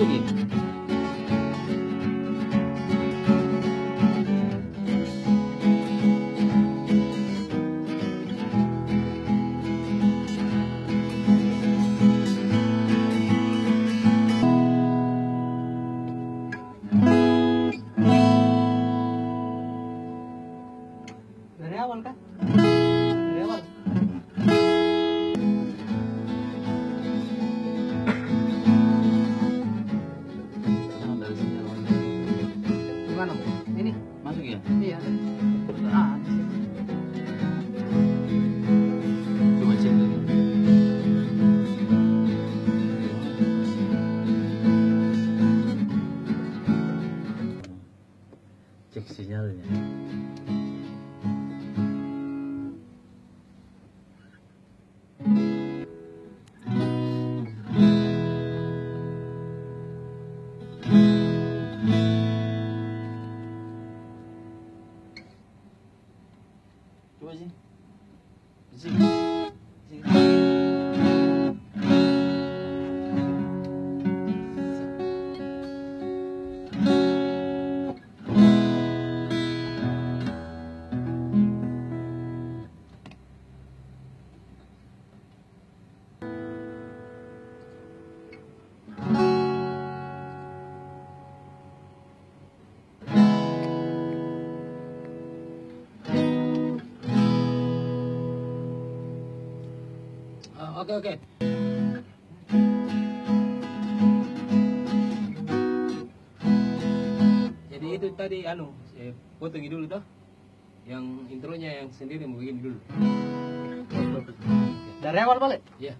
masuk ya. Dari awal kan? Dari awal. Nah, dari sini awalnya. Gimana? Ini? Masuk ya. Iya. Ah, Coba cek dulu. Cek sinyalnya. Coba sih. Sini. Sini. Oke oke. Jadi itu tadi saya potong dulu toh. Yang intronya yang sendiri mau begini dulu. dari awal balik. Ya.